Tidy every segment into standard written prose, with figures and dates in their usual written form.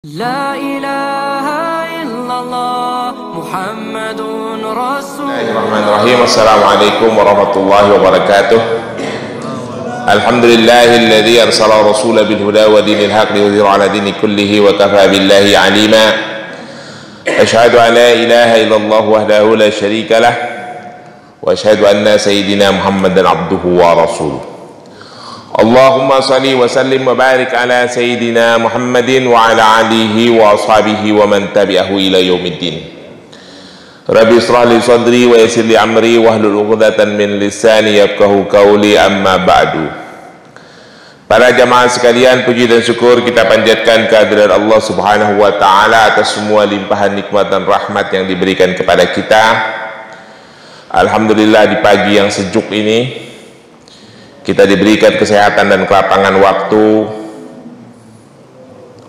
La ilaha illallah Muhammadun Rasulullah. Bismillahirrahmanirrahim. Assalamualaikum warahmatullahi wabarakatuh. Alhamdulillahilladzi arsala rasulahu bil huda wa dinil haqqi liyudhhirahu 'ala dini kullihi wa kafa billahi 'alima. Asyhadu an la ilaha illallah wahdahu la syarika lah wa asyhadu anna sayyidina Muhammadan 'abduhu wa rasuluh. Allahumma salli wa sallim wa barik ala sayyidina Muhammadin wa ala alihi wa ashabihi wa man tabi'ahu ila yaumiddin. Rabbi israh li sadri wa yassir li amri wahlul 'uqdatan min lisani yafqahu qawli, amma ba'du. Para jamaah sekalian, puji dan syukur kita panjatkan kehadirat Allah Subhanahu wa taala atas semua limpahan nikmat dan rahmat yang diberikan kepada kita. Alhamdulillah, di pagi yang sejuk ini kita diberikan kesehatan dan kelapangan waktu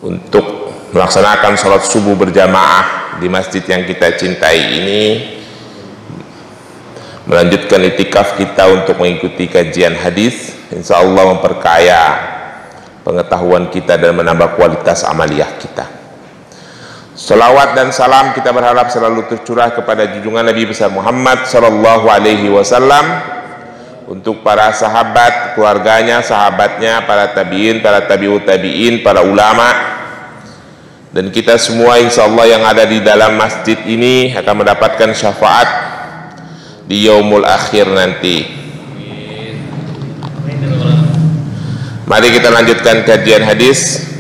untuk melaksanakan sholat subuh berjamaah di masjid yang kita cintai ini, melanjutkan itikaf kita untuk mengikuti kajian hadis. Insya Allah memperkaya pengetahuan kita dan menambah kualitas amaliyah kita. Salawat dan salam kita berharap selalu tercurah kepada junjungan Nabi besar Muhammad sallallahu alaihi wasallam, untuk para sahabat, keluarganya, sahabatnya, para tabi'in, para tabi'ut tabi'in, para ulama, dan kita semua insya Allah yang ada di dalam masjid ini akan mendapatkan syafaat di yaumul akhir nanti. Mari kita lanjutkan kajian hadis.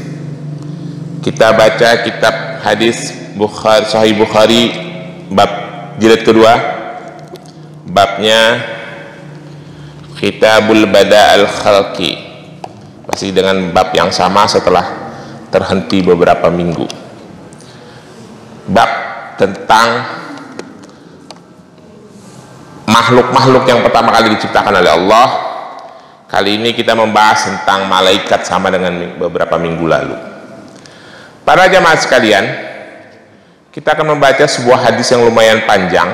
Kita baca kitab hadis Bukhari, Sahih Bukhari, bab jilid kedua, babnya Kitabul Bada'al Khalqi, masih dengan bab yang sama setelah terhenti beberapa minggu. Bab tentang makhluk-makhluk yang pertama kali diciptakan oleh Allah. Kali ini kita membahas tentang malaikat sama dengan beberapa minggu lalu. Para jamaah sekalian, kita akan membaca sebuah hadis yang lumayan panjang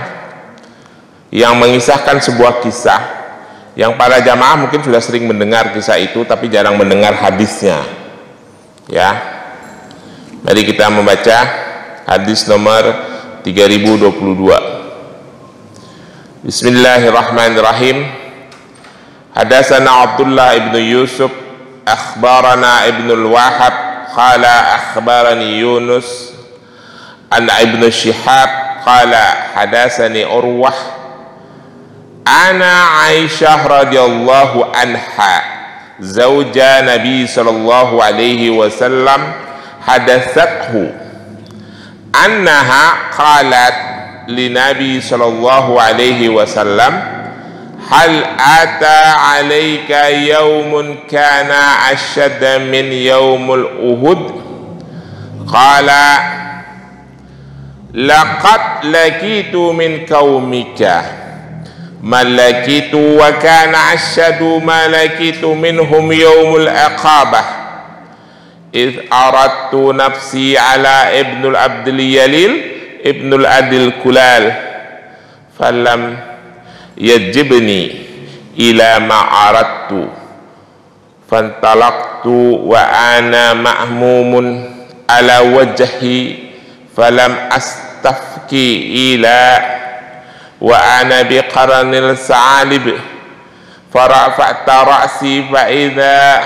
yang mengisahkan sebuah kisah yang para jamaah mungkin sudah sering mendengar kisah itu, tapi jarang mendengar hadisnya. Ya, mari kita membaca hadis nomor 3022. Bismillahirrahmanirrahim. Hadatsana Abdullah ibn Yusuf akhbarana ibn al-Wahab qala akhbarani Yunus an ibn Shihab qala hadatsani Urwah ana Aisyah radhiyallahu anha zauja Nabi sallallahu alaihi wasallam hadatsathu annaha qalat li Nabi sallallahu alaihi wasallam hal ata alayka yawmun kana ashadda min yawmul Uhud qala laqad lakitu min qaumika malakitu wa kana ashadu malakitu minhum yawmul aqabah idh aradtu nafsi ala ibnul abdil yalil ibnul adil kulal falam yajibni ila ma aradtu fantalaqtu wa ana ma'mumun ala wajhi falam astafki ila wa ana biqarnil sa'alib farafa'ta ra'si fa'idha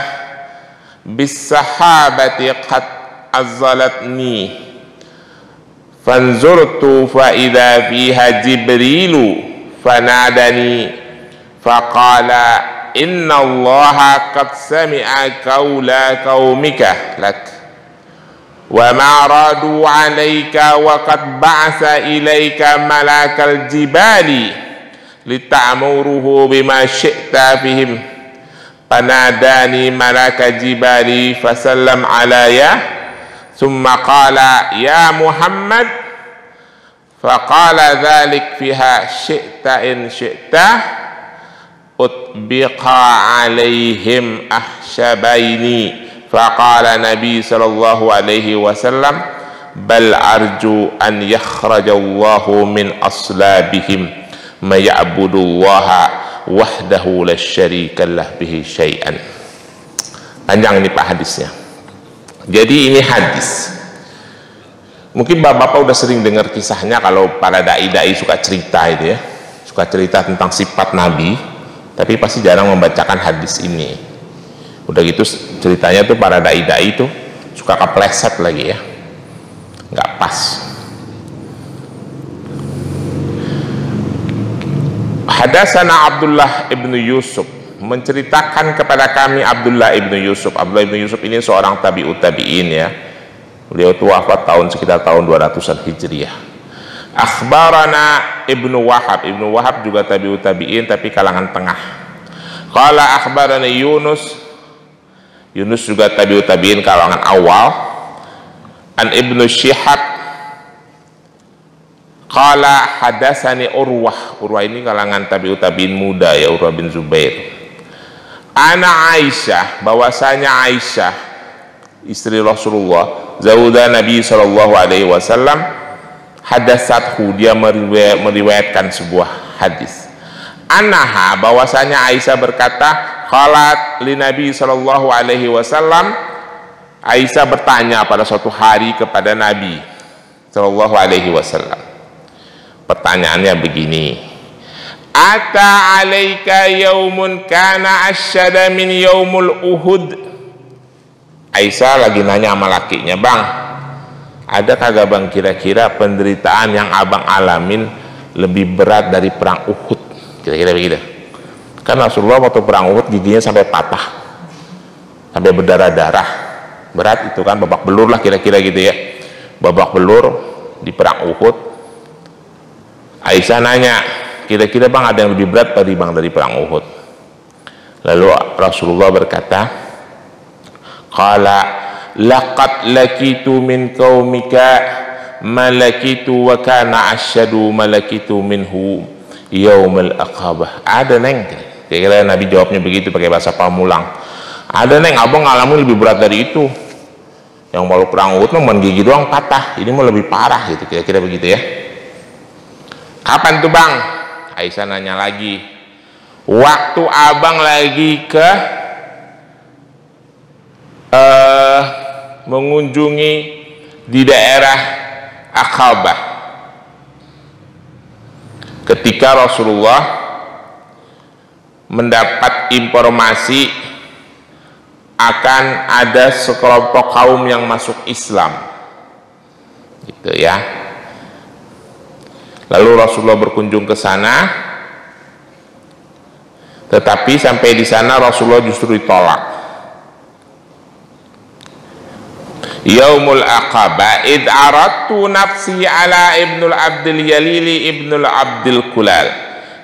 bis-sahabati qad azzalatni fanzurtu fa'idha fiha Jibrilu fanadani faqala inna allaha qad sami'a qawla qaumika lak wa ma radu alayka wa qad ba'asa ilayka malakal jibali lita'muruhu bima syi'ta fihim panadani malaka jibali fasallam alaya thumma qala ya Muhammad faqala dhalik fiha syi'ta in syi'ta utbiqa alayhim ahsyabaini faqala Nabi sallallahu alaihi wasallam bal arju an yakhrajallahu min aslabihim ma ya'budullaha wahdahu la syarika lah bihi syai'an. Panjang ini Pak hadisnya. Jadi ini hadis Mungkin bapak-bapak udah sering dengar kisahnya kalau para dai-dai suka cerita itu ya, suka cerita tentang sifat Nabi, tapi pasti jarang membacakan hadis ini. Udah gitu ceritanya tuh para dai-dai itu suka kepleset lagi ya, nggak pas. Hadatsana Abdullah ibnu Yusuf, menceritakan kepada kami Abdullah ibnu Yusuf. Abdullah ibnu Yusuf ini seorang tabi'ut tabi'in ya. Beliau itu wafat sekitar tahun 200-an Hijriah. Akhbarana Ibnu Wahab. Ibnu Wahab juga tabi'ut tabi'in tapi kalangan tengah. Qala akhbarana Yunus. Yunus juga tabi'ut tabi'in kalangan awal. An Ibnu Syihab. Qala hadatsani Urwah. Urwah ini kalangan tabi'ut tabi'in muda ya, Urwah bin Zubair. Ana Aisyah, bahwasanya Aisyah istri Rasulullah, zauda Nabi sallallahu alaihi wasallam, hadatsathu, dia meriwayatkan sebuah hadis. Anaha, bahwasanya Aisyah berkata, qalat li Nabi sallallahu alaihi wasallam, Aisyah bertanya pada suatu hari kepada Nabi sallallahu alaihi wasallam. Pertanyaannya begini, ata alaika yaumun kana asyada min yaumul Uhud. Aisyah lagi nanya sama lakinya, bang, ada kagak bang kira-kira penderitaan yang abang alamin lebih berat dari perang Uhud? Kira-kira begitu. Kan Rasulullah waktu perang Uhud giginya sampai patah, sampai berdarah-darah. Berat itu kan, babak belur lah kira-kira gitu ya, babak belur di perang Uhud. Aisyah nanya, kira-kira bang ada yang lebih berat tadi bang dari perang Uhud? Lalu Rasulullah berkata, qala laqad lakitu min qaumika malakitu wa kana asyadu malakitu minhu yaumul aqabah. Ada neng, kira-kira Nabi jawabnya begitu pakai bahasa Pamulang. Ada neng, abang ngalamin lebih berat dari itu. Yang baru perang Uhud mah gigi doang patah, ini mau lebih parah gitu, kira-kira begitu ya. Kapan tuh bang? Aisyah nanya lagi, waktu abang lagi ke mengunjungi di daerah Aqabah, ketika Rasulullah mendapat informasi akan ada sekelompok kaum yang masuk Islam gitu ya. Lalu Rasulullah berkunjung ke sana, tetapi sampai di sana Rasulullah justru ditolak. Yaumul Aqabah id aradtu nafsi ala ibnul Abdil Yalili ibnul Abdil Kulal,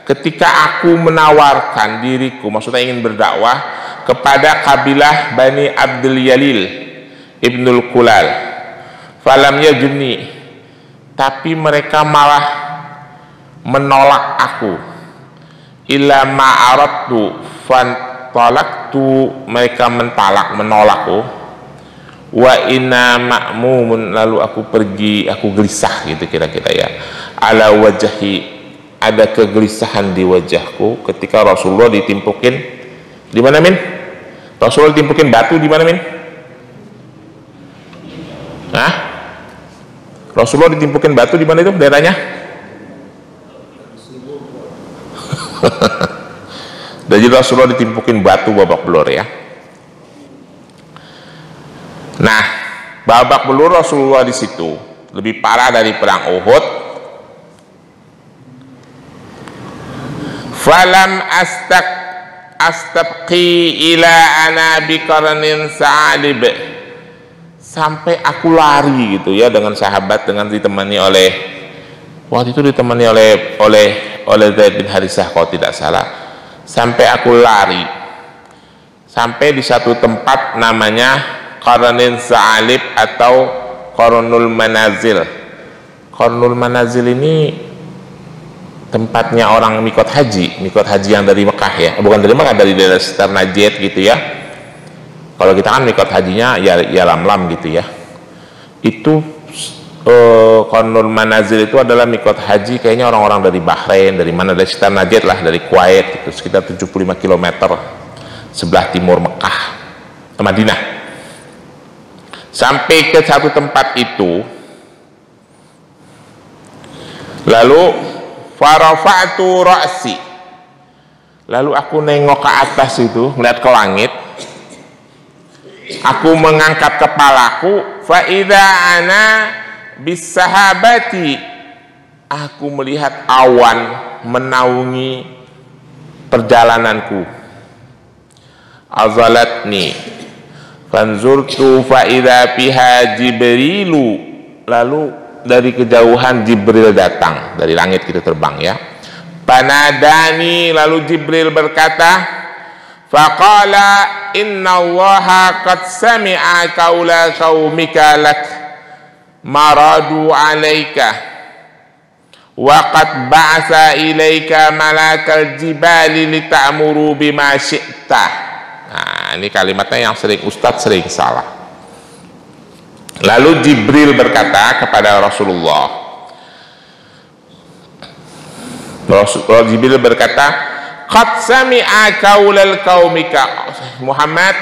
ketika aku menawarkan diriku, maksudnya ingin berdakwah kepada kabilah Bani Abdil Yalil ibnul Kulal, falam yajibni, tapi mereka malah menolak aku. Illa ma'aradtu fantalaktu, mereka menolakku. Wa inna ma'mumun, lalu aku pergi, aku gelisah gitu kira-kira ya. Ala wajhi, ada kegelisahan di wajahku ketika Rasulullah ditimpukin di mana min? Rasulullah ditimpukin batu di mana min? Hah? Rasulullah ditimpukin batu di mana itu daerahnya? Dan jadi Rasulullah ditimpukin batu babak belur ya. Nah, babak belur Rasulullah di situ lebih parah dari perang Uhud. Falam astabqi ila ana biqarnin sa'alib, sampai aku lari gitu ya dengan sahabat, dengan ditemani oleh, waktu itu ditemani oleh Zaid bin Harisah kalau tidak salah. Sampai aku lari sampai di satu tempat namanya Qarnin Sa'alib atau Qarnul Manazil. Qarnul Manazil ini tempatnya orang mikot haji yang dari Mekah ya, bukan dari Mekah, dari daerah sekitar Najd gitu ya. Kalau kita kan mikot hajinya ya Lamlam gitu ya. Itu Qarnul Manazil itu adalah mikot haji kayaknya orang-orang dari Bahrain, dari mana, dari sekitar Najd lah, dari Kuwait gitu, sekitar 75 km sebelah timur Mekah, Madinah. Sampai ke satu tempat itu Lalu farafa'tu ra'si, lalu aku nengok ke atas itu, melihat ke langit. Aku mengangkat kepalaku, fa idza ana bisahabati, aku melihat awan menaungi perjalananku. Azalatni fanzurtu fa idza fiha Jibrilu, lalu dari kejauhan Jibril datang, dari langit kita terbang ya. Panadani, lalu Jibril berkata, faqala innallaha qad sami'a qaula qaumika lak maradu 'alaika wa qad ba'atha ilaika malakal jibali lita'muru bima syi'ta. Nah, ini kalimatnya yang Ustadz sering salah. Lalu Jibril berkata kepada Rasulullah, Jibril berkata, qad sami'a qaulal qaumika, Muhammad,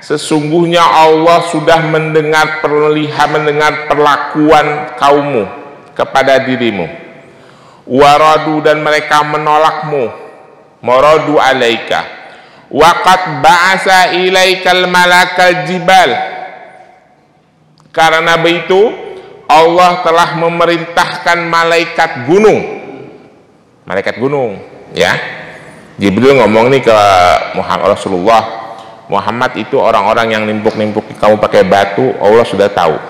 sesungguhnya Allah sudah mendengar perlakuan kaummu kepada dirimu. Waradu, dan mereka menolakmu, maradu alaika. Wa qad ba'asa ilaikal malakal jibal, karena begitu Allah telah memerintahkan malaikat gunung ya. Jibril ngomong nih ke Rasulullah, Muhammad itu orang-orang yang nimpuk-nimpuk kamu pakai batu, Allah sudah tahu.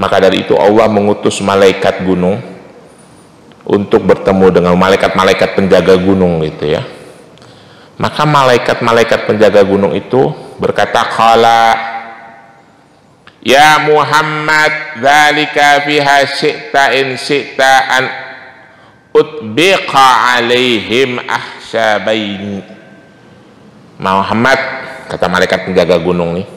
Maka dari itu Allah mengutus malaikat gunung untuk bertemu dengan malaikat-malaikat penjaga gunung gitu ya. Maka malaikat-malaikat penjaga gunung itu berkata, qala ya Muhammad, dzalika fiha syi'ta in syi'ta an utbiqa alaihim ahsyabaini. Muhammad, kata malaikat penjaga gunung nih,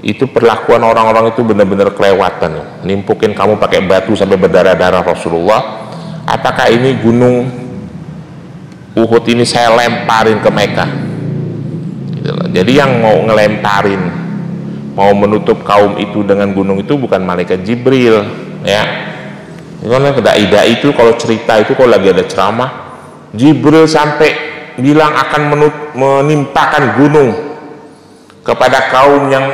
itu perlakuan orang-orang itu benar-benar kelewatan, nimpukin kamu pakai batu sampai berdarah-darah. Rasulullah, apakah ini gunung Uhud ini saya lemparin ke Mekah gitu loh. Jadi yang mau ngelemparin, mau menutup kaum itu dengan gunung itu bukan malaikat Jibril ya. Karena dai-dai itu kalau cerita itu, kalau lagi ada ceramah, Jibril sampai bilang akan menimpakan gunung kepada kaum yang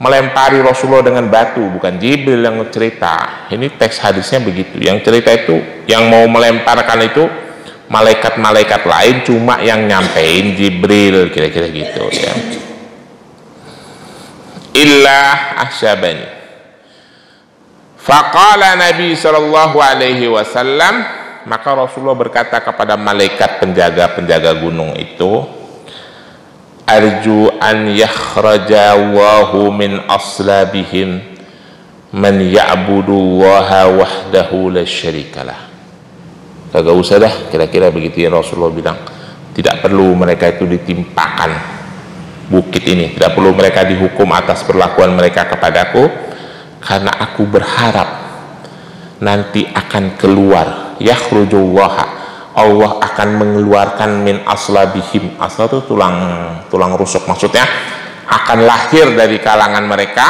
melempari Rasulullah dengan batu. Bukan Jibril yang cerita, ini teks hadisnya begitu. Yang cerita itu, yang mau melemparkan itu malaikat-malaikat lain, cuma yang nyampein Jibril, kira-kira gitu ya. Illa ahsyabani. Faqala Nabi sallallahu alaihi wasallam, maka Rasulullah berkata kepada malaikat penjaga gunung itu, arju an yakhraja Allahu min aslabihim man ya'budullaha wahdahu la syarikalah. Kagak usah dah, kira-kira begitu ya Rasulullah bilang. Tidak perlu mereka itu ditimpakan bukit ini, tidak perlu mereka dihukum atas perlakuan mereka kepadaku, karena aku berharap nanti akan keluar, yakhrujullaha, Allah akan mengeluarkan min aslabihim, asal itu tulang rusuk, maksudnya akan lahir dari kalangan mereka,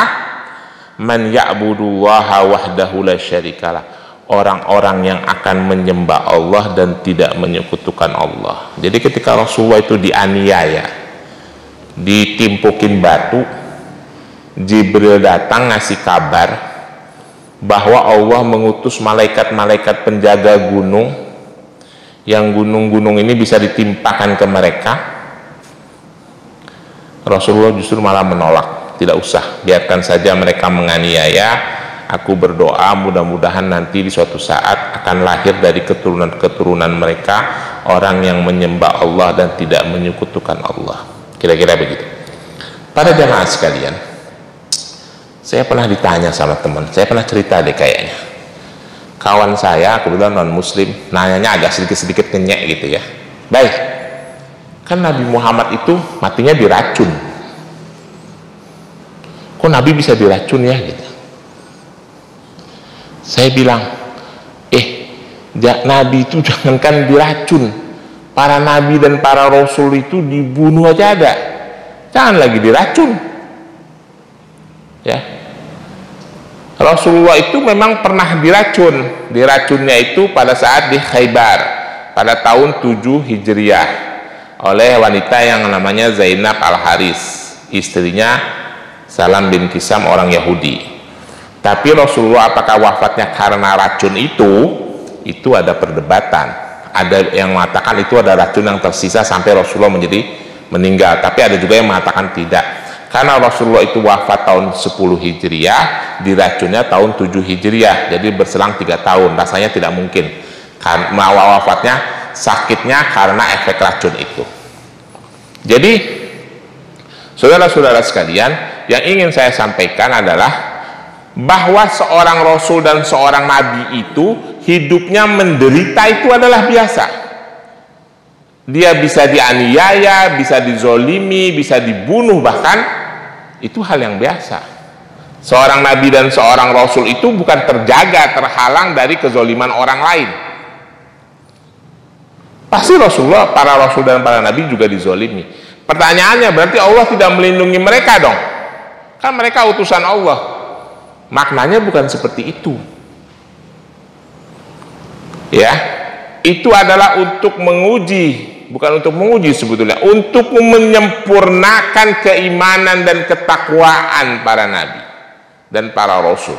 man ya'budullaha wahdahu la syarikalah, orang-orang yang akan menyembah Allah dan tidak menyekutukan Allah. Jadi ketika Rasulullah itu dianiaya, ditimpukin batu, Jibril datang ngasih kabar bahwa Allah mengutus malaikat-malaikat penjaga gunung, yang gunung-gunung ini bisa ditimpakan ke mereka. Rasulullah justru malah menolak, tidak usah, biarkan saja mereka menganiaya. Aku berdoa mudah-mudahan nanti di suatu saat akan lahir dari keturunan-keturunan mereka orang yang menyembah Allah dan tidak menyekutukan Allah. Kira-kira begitu. Para jamaah sekalian, saya pernah ditanya sama teman, saya pernah cerita deh kayaknya. Kawan saya, kebetulan non-muslim, nanyanya agak sedikit-sedikit kenyek gitu ya. Baik, kan Nabi Muhammad itu matinya diracun. Kok Nabi bisa diracun ya gitu. Saya bilang, Nabi itu jangankan diracun, para Nabi dan para Rasul itu dibunuh aja ada, jangan lagi diracun ya. Rasulullah itu memang pernah diracun. Diracunnya itu pada saat di Khaybar pada tahun 7 Hijriah oleh wanita yang namanya Zainab Al-Haris, istrinya Salam bin Kisam, orang Yahudi. Tapi Rasulullah apakah wafatnya karena racun itu ada perdebatan. Ada yang mengatakan itu ada racun yang tersisa sampai Rasulullah meninggal, tapi ada juga yang mengatakan tidak, karena Rasulullah itu wafat tahun 10 Hijriah, diracunnya tahun 7 Hijriah, jadi berselang 3 tahun. Rasanya tidak mungkin karena wafatnya, sakitnya karena efek racun itu. Jadi saudara-saudara sekalian, yang ingin saya sampaikan adalah bahwa seorang Rasul dan seorang Nabi itu hidupnya menderita itu adalah biasa. Dia bisa dianiaya, bisa dizolimi, bisa dibunuh, bahkan itu hal yang biasa. Seorang Nabi dan seorang Rasul itu bukan terjaga, terhalang dari kezoliman orang lain. Pasti Rasulullah, para Rasul dan para Nabi juga dizolimi. Pertanyaannya, berarti Allah tidak melindungi mereka dong? Kan mereka utusan Allah. Maknanya bukan seperti itu. Ya, itu adalah untuk menguji, bukan untuk menguji sebetulnya, untuk menyempurnakan keimanan dan ketakwaan para nabi dan para rasul.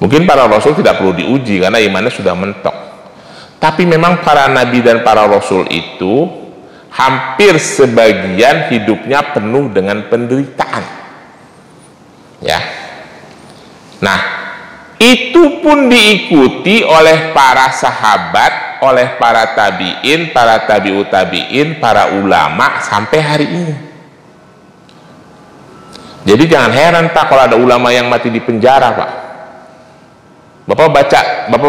Mungkin para rasul tidak perlu diuji karena imannya sudah mentok. Tapi memang para nabi dan para rasul itu hampir sebagian hidupnya penuh dengan penderitaan. Ya. Nah, itu pun diikuti oleh para sahabat, oleh para tabi'in, para tabi'ut tabi'in, para ulama sampai hari ini. Jadi jangan heran Pak kalau ada ulama yang mati di penjara, Pak. Bapak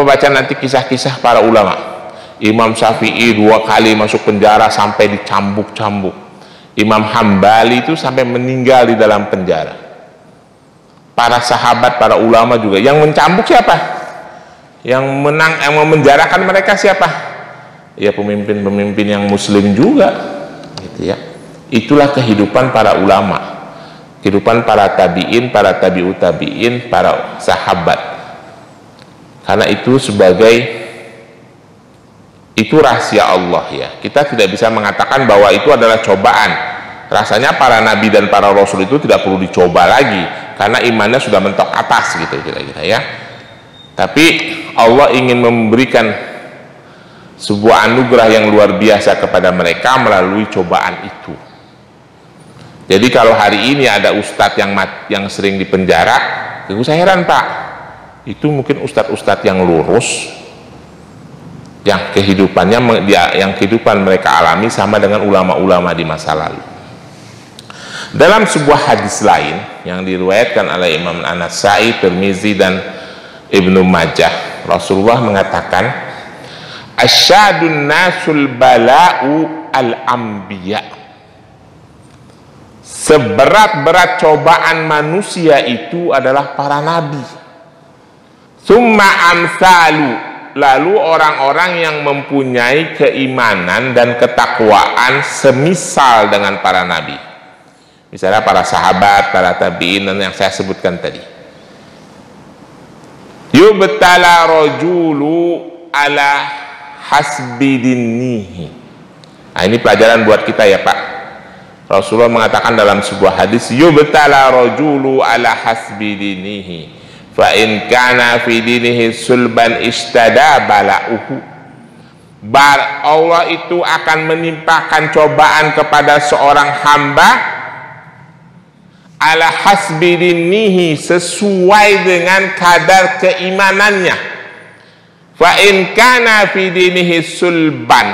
baca nanti kisah-kisah para ulama. Imam Syafi'i 2 kali masuk penjara sampai dicambuk-cambuk. Imam Hambali itu sampai meninggal di dalam penjara. Para sahabat, para ulama juga. Yang mencambuk siapa? Yang memenjarakan mereka siapa? Ya pemimpin-pemimpin yang muslim juga, gitu ya. Itulah kehidupan para ulama, kehidupan para tabi'in, para tabi'ut tabi'in, para sahabat. Karena itu itu rahasia Allah ya. Kita tidak bisa mengatakan bahwa itu adalah cobaan. Rasanya para nabi dan para rasul itu tidak perlu dicoba lagi karena imannya sudah mentok atas gitu kira-kira ya. Tapi Allah ingin memberikan sebuah anugerah yang luar biasa kepada mereka melalui cobaan itu. Jadi kalau hari ini ada ustadz yang sering dipenjara, saya heran Pak, itu mungkin ustadz-ustadz yang lurus, yang kehidupan mereka alami sama dengan ulama-ulama di masa lalu. Dalam sebuah hadis lain yang diriwayatkan oleh Imam An-Nasa'i, Tirmizi dan Ibnu Majah, Rasulullah mengatakan, asyadun nasul bala'u al-anbiya. Seberat-berat cobaan manusia itu adalah para nabi. Summa amsalu, lalu orang-orang yang mempunyai keimanan dan ketakwaan semisal dengan para nabi. Misalnya para sahabat, para tabi'in yang saya sebutkan tadi. Yubtala rajulu ala hasbi dinihi. Nah, ini pelajaran buat kita ya Pak. Rasulullah mengatakan dalam sebuah hadis, yubtala rajulu ala hasbi dinihi. Fa in kana fi dinihi sulban istada bala'uhu. Allah itu akan menimpakan cobaan kepada seorang hamba ala hasbi dinihi, sesuai dengan kadar keimanannya. Fa in kana fi dinihi sulban,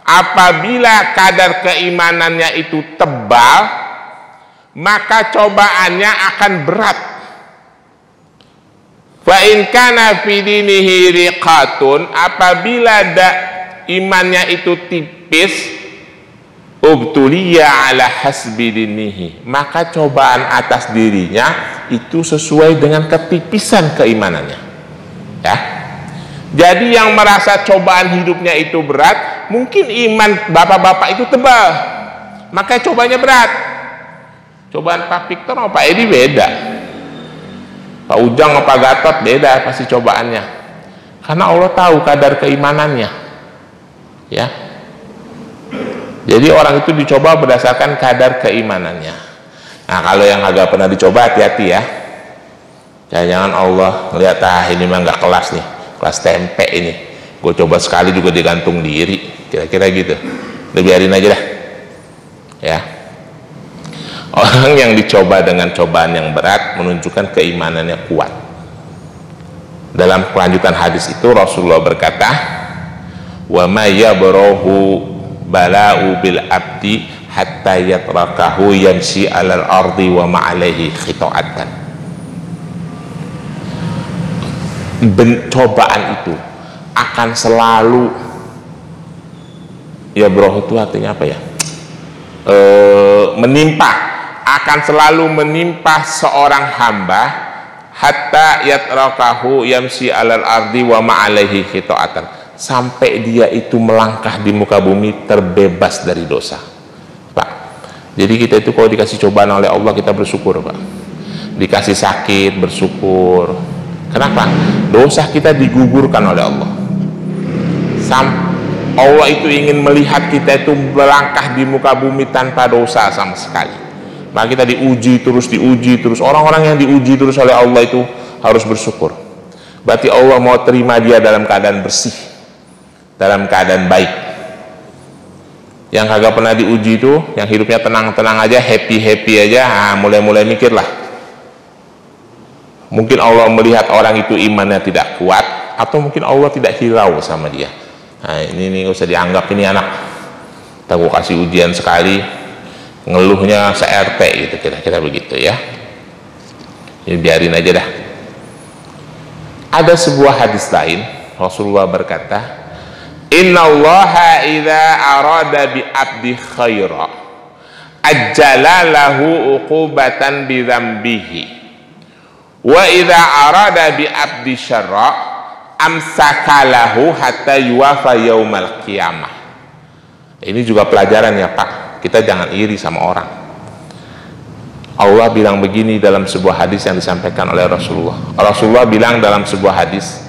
apabila kadar keimanannya itu tebal, maka cobaannya akan berat. Fa in kana fi dinihi riqatun, apabila imannya itu tipis, ubtuliya ala hasbi dinihi, maka cobaan atas dirinya itu sesuai dengan ketipisan keimanannya ya. Jadi yang merasa cobaan hidupnya itu berat, mungkin iman bapak-bapak itu tebal, maka cobanya berat. Cobaan Pak Victor sama Pak Edi beda Pak Ujang apa Gatot beda pasti cobaannya, karena Allah tahu kadar keimanannya, ya. Jadi orang itu dicoba berdasarkan kadar keimanannya. Nah, kalau yang agak pernah dicoba, hati-hati ya. Jangan Allah lihat, ini mah nggak kelas nih, kelas tempe ini, gue coba sekali juga digantung diri, kira-kira gitu. Udah biarin aja dah, ya. Orang yang dicoba dengan cobaan yang berat menunjukkan keimanannya kuat. Dalam kelanjutan hadis itu Rasulullah berkata, wa ma yabrahu bala'u bil abdi hatta yatrakahu yamshi alal ardi wa ma'alaihi khita'atan. Cobaan itu akan selalu, ya bro, itu artinya apa ya, menimpa, akan selalu menimpa seorang hamba hatta yatrakahu yamshi alal ardi wa ma'alaihi khita'atan, sampai dia itu melangkah di muka bumi terbebas dari dosa, Pak. Jadi kita itu kalau dikasih cobaan oleh Allah, kita bersyukur, Pak. Dikasih sakit, bersyukur. Kenapa? Dosa kita digugurkan oleh Allah. Allah itu ingin melihat kita itu melangkah di muka bumi tanpa dosa sama sekali. Maka kita diuji terus. Orang-orang yang diuji terus oleh Allah itu harus bersyukur. Berarti Allah mau terima dia dalam keadaan bersih, dalam keadaan baik. Yang kagak pernah diuji itu, yang hidupnya tenang-tenang aja, happy aja, mulai mikir lah. Mungkin Allah melihat orang itu imannya tidak kuat, atau mungkin Allah tidak hirau sama dia. Nah, ini usah dianggap ini anak, aku kasih ujian sekali, ngeluhnya se-RT gitu, kira-kira begitu ya. Ini biarin aja dah. Ada sebuah hadis lain, Rasulullah berkata, innallaha idza arada bi abdi khaira ajjalalahu uqubatan bi dzambihi wa idza arada bi abdi syarra amsakalahu hatta yuwafa yaumal qiyamah. Ini juga pelajaran ya Pak, kita jangan iri sama orang. Allah bilang begini dalam sebuah hadis yang disampaikan oleh Rasulullah. Rasulullah bilang dalam sebuah hadis,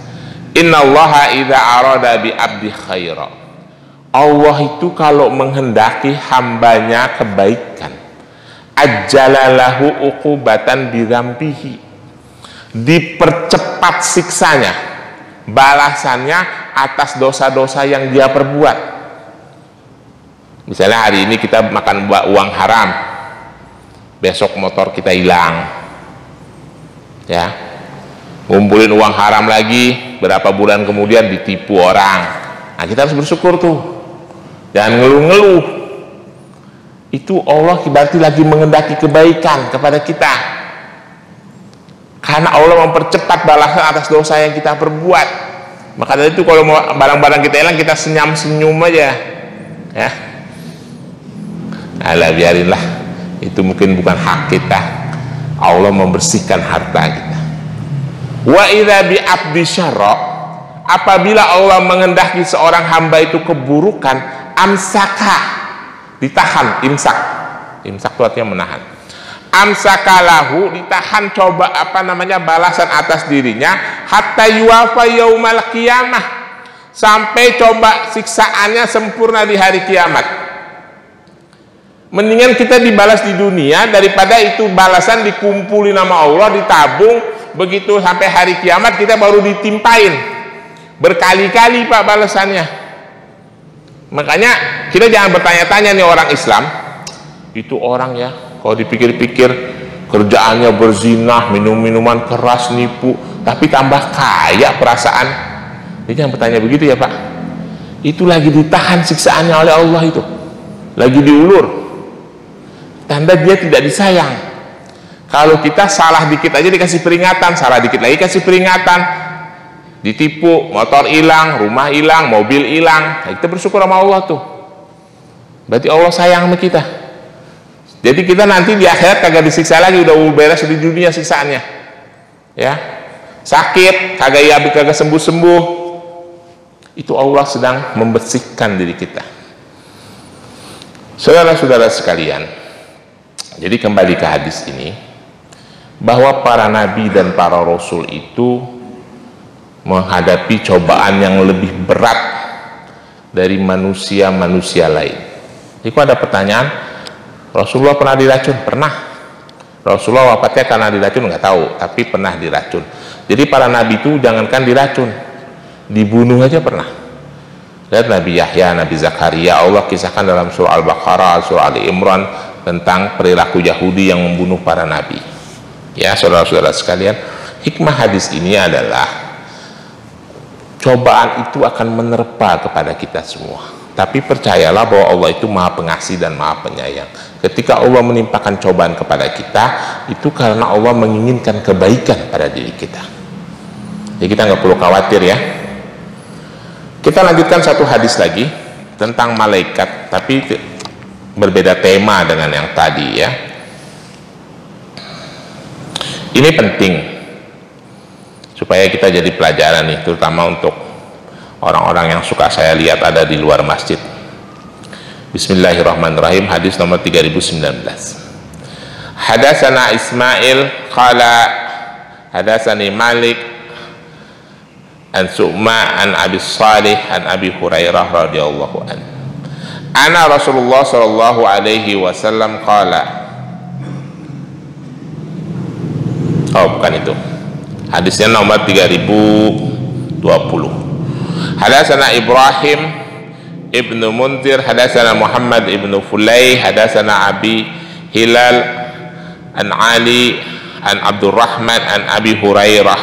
innallaha idza arada bi abdi khaira. Allah itu kalau menghendaki hambanya kebaikan, ajjalalahu uqubatan bi dzambihi, dipercepat siksanya, balasannya atas dosa-dosa yang dia perbuat. Misalnya hari ini kita makan uang haram, besok motor kita hilang, ya, ngumpulin uang haram lagi, berapa bulan kemudian ditipu orang. Nah, kita harus bersyukur tuh, jangan ngeluh-ngeluh. Itu Allah berarti lagi menghendaki kebaikan kepada kita, karena Allah mempercepat balasan atas dosa yang kita perbuat. Maka dari itu kalau mau barang-barang kita hilang, kita senyum aja, ya. Alah, biarinlah, itu mungkin bukan hak kita. Allah membersihkan harta kita. Wa idza bi abdi syarra, apabila Allah menghendaki seorang hamba itu keburukan, amsaka, ditahan, imsak itu artinya menahan. Amsakalahu, ditahan, coba balasan atas dirinya, hatta yuwafa yaumal qiyamah, sampai coba siksaannya sempurna di hari kiamat. Mendingan kita dibalas di dunia daripada itu balasan dikumpulin nama Allah, ditabung, begitu sampai hari kiamat kita baru ditimpain berkali-kali Pak balasannya. Makanya kita jangan bertanya-tanya nih orang Islam, itu orang ya kalau dipikir-pikir kerjaannya berzinah, minum-minuman keras, nipu, tapi tambah kaya perasaan. Jadi jangan bertanya begitu ya Pak. Itu lagi ditahan siksaannya oleh Allah, itu lagi diulur, tanda dia tidak disayang. Kalau kita salah dikit aja dikasih peringatan, salah dikit lagi kasih peringatan, ditipu, motor hilang, rumah hilang, mobil hilang. Nah, kita bersyukur sama Allah tuh, berarti Allah sayang sama kita. Jadi kita nanti di akhirat kagak disiksa lagi, udah beres di dunia siksaannya, ya. Sakit kagak sembuh-sembuh, itu Allah sedang membersihkan diri kita. Saudara-saudara sekalian, jadi kembali ke hadis ini, bahwa para nabi dan para rasul itu menghadapi cobaan yang lebih berat dari manusia-manusia lain. Jadi ada pertanyaan, Rasulullah pernah diracun? Pernah. Rasulullah wafatnya karena diracun nggak tahu, tapi pernah diracun. Jadi para nabi itu jangankan diracun, dibunuh aja pernah. Lihat Nabi Yahya, Nabi Zakaria, Allah kisahkan dalam surah Al-Baqarah, surah Ali Imran tentang perilaku Yahudi yang membunuh para nabi. Ya, saudara-saudara sekalian, hikmah hadis ini adalah cobaan itu akan menerpa kepada kita semua. Tapi percayalah bahwa Allah itu Maha Pengasih dan Maha Penyayang. Ketika Allah menimpakan cobaan kepada kita, itu karena Allah menginginkan kebaikan pada diri kita. Jadi kita nggak perlu khawatir ya. Kita lanjutkan satu hadis lagi tentang malaikat, tapi berbeda tema dengan yang tadi ya. Ini penting supaya kita jadi pelajaran nih, terutama untuk orang-orang yang suka saya lihat ada di luar masjid. Bismillahirrahmanirrahim. Hadis nomor 3019. Hadatsana Ismail qala hadatsani Malik an Su'ma an Abi Salih an Abi Hurairah radhiyallahu an. Ana Rasulullah sallallahu alaihi wasallam qala. Oh, bukan itu. Hadisnya nomor 3020. Hadatsana Ibrahim ibnu Munzir, hadatsana Muhammad ibnu Fulay, hadatsana Abi Hilal an Ali an Abdurrahman an Abi Hurairah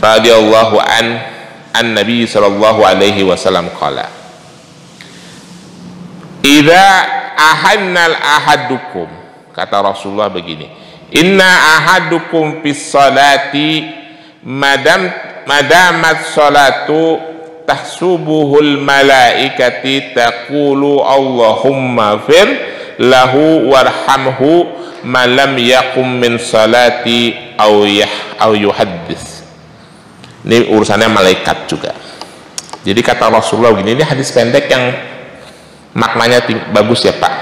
radhiyallahu an Nabi sallallahu alaihi wasallam qala, idza ahannal ahadukum, kata Rasulullah begini, inna ahadukum fis salati madamat salatu tahsubuhul malaikati taqulu Allahumma fir lahu warhamhu ma lam yakum min salati aw yuhaddis. Ini urusannya malaikat juga. Jadi kata Rasulullah begini, ini hadis pendek yang maknanya bagus ya Pak.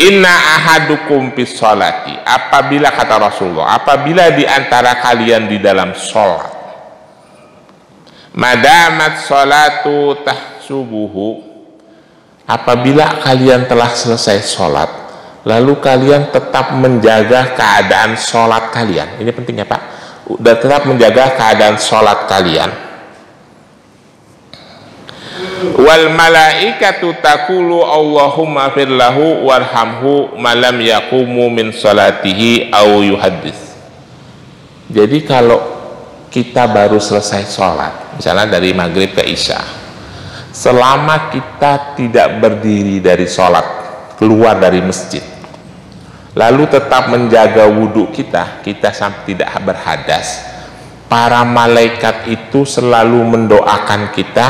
Inna ahadukum fis sholati, apabila kata Rasulullah, apabila di antara kalian di dalam sholat, madamat sholatu tahsubuhu, apabila kalian telah selesai sholat, lalu kalian tetap menjaga keadaan sholat kalian, ini penting ya Pak, dan tetap menjaga keadaan sholat kalian, wal malaikatu taqulu Allahumma fir lahu warhamhu malam yaqumu min salatihi aw yuhaddis. Jadi kalau kita baru selesai sholat, misalnya dari maghrib ke isya, selama kita tidak berdiri dari sholat, keluar dari masjid, lalu tetap menjaga wudhu kita sampai tidak berhadas, para malaikat itu selalu mendoakan kita,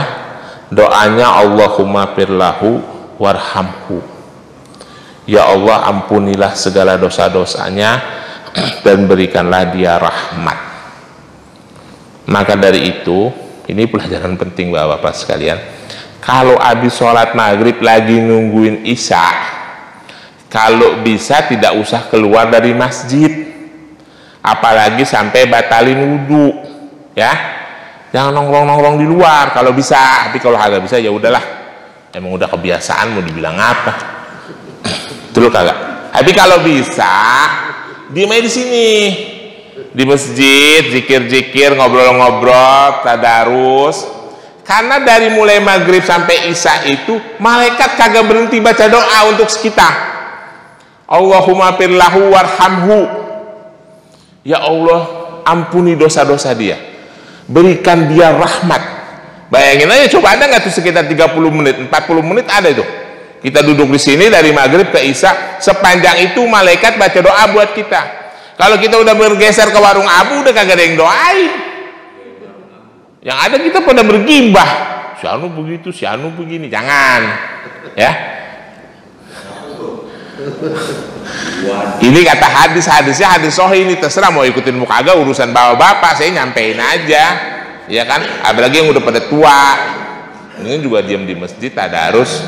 doanya Allahumma firlahu warhamhu, ya Allah ampunilah segala dosa-dosanya dan berikanlah dia rahmat. Maka dari itu, ini pelajaran penting Bapak-bapak sekalian, kalau habis sholat maghrib lagi nungguin isya, kalau bisa tidak usah keluar dari masjid, apalagi sampai batalin wudhu ya. Jangan nongkrong-nongkrong di luar kalau bisa, tapi kalau agak bisa ya udahlah, emang udah kebiasaan mau dibilang apa. Betul kagak? Tapi kalau bisa diem aja di sini, di masjid, zikir-zikir, ngobrol-ngobrol, tadarus. Karena dari mulai maghrib sampai isya itu malaikat kagak berhenti baca doa untuk kita. Allahumma firlahu warhamhu, ya Allah ampuni dosa-dosa dia, berikan dia rahmat. Bayangin aja, coba ada nggak tuh sekitar 30 menit, 40 menit ada itu. Kita duduk di sini dari maghrib ke isya, sepanjang itu malaikat baca doa buat kita. Kalau kita udah bergeser ke warung abu, udah kagak ada yang doain. Yang ada kita pada bergibah, si anu begitu, si anu begini. Jangan ya. Ini kata hadisnya hadis sahih, ini terserah mau ikutin muka agak, urusan bapak-bapak, saya nyampein aja ya kan. Apalagi yang udah pada tua, ini juga diam di masjid tadarus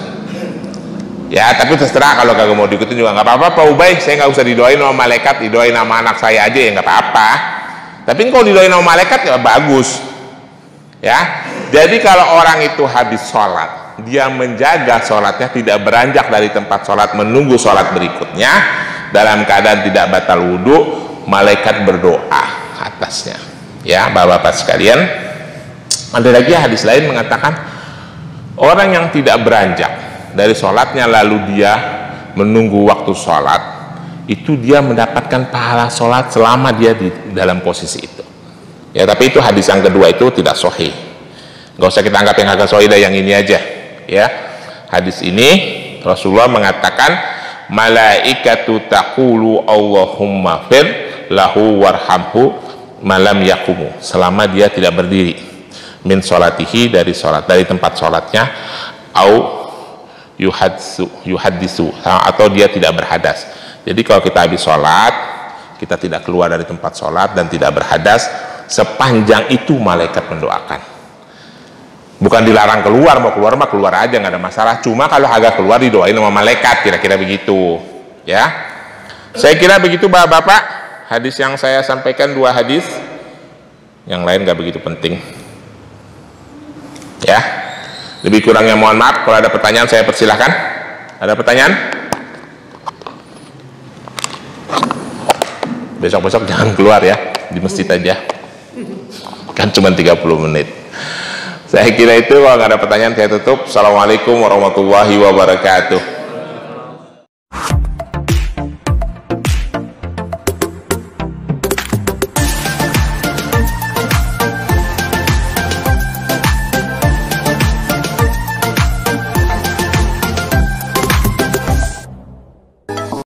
Ya, tapi terserah kalau kagak mau diikutin juga nggak apa-apa. Pak Ubay, saya nggak usah didoain sama malaikat, didoain sama anak saya aja ya nggak apa-apa. Tapi kalau didoain sama malaikat ya bagus. Ya, jadi kalau orang itu habis sholat, dia menjaga sholatnya, tidak beranjak dari tempat sholat menunggu sholat berikutnya, dalam keadaan tidak batal wudhu, malaikat berdoa atasnya. Ya, bapak-bapak sekalian, ada lagi hadis lain mengatakan orang yang tidak beranjak dari sholatnya lalu dia menunggu waktu sholat, itu dia mendapatkan pahala sholat selama dia di dalam posisi itu. Ya, tapi itu hadis yang kedua itu tidak sahih. Nggak usah kita anggap yang agak sahih, yang ini aja. Ya, hadis ini Rasulullah mengatakan malaikatu taqulu Allahumma fir lahu warhamhu malam yakumu, selama dia tidak berdiri min sholatihi, dari sholat, dari tempat sholatnya, au yuhadisu, atau dia tidak berhadas. Jadi kalau kita habis sholat, kita tidak keluar dari tempat sholat dan tidak berhadas, sepanjang itu malaikat mendoakan. Bukan dilarang keluar, mau keluar mah keluar aja, nggak ada masalah. Cuma kalau agak keluar didoain sama malaikat, kira-kira begitu. Ya, saya kira begitu bapak-bapak. Hadis yang saya sampaikan 2 hadis, yang lain nggak begitu penting. Ya, lebih kurangnya mohon maaf. Kalau ada pertanyaan saya persilahkan. Ada pertanyaan? Besok-besok jangan keluar ya, di masjid aja. Kan cuma 30 menit. Saya kira itu. Kalau nggak ada pertanyaan saya tutup. Assalamualaikum warahmatullahi wabarakatuh.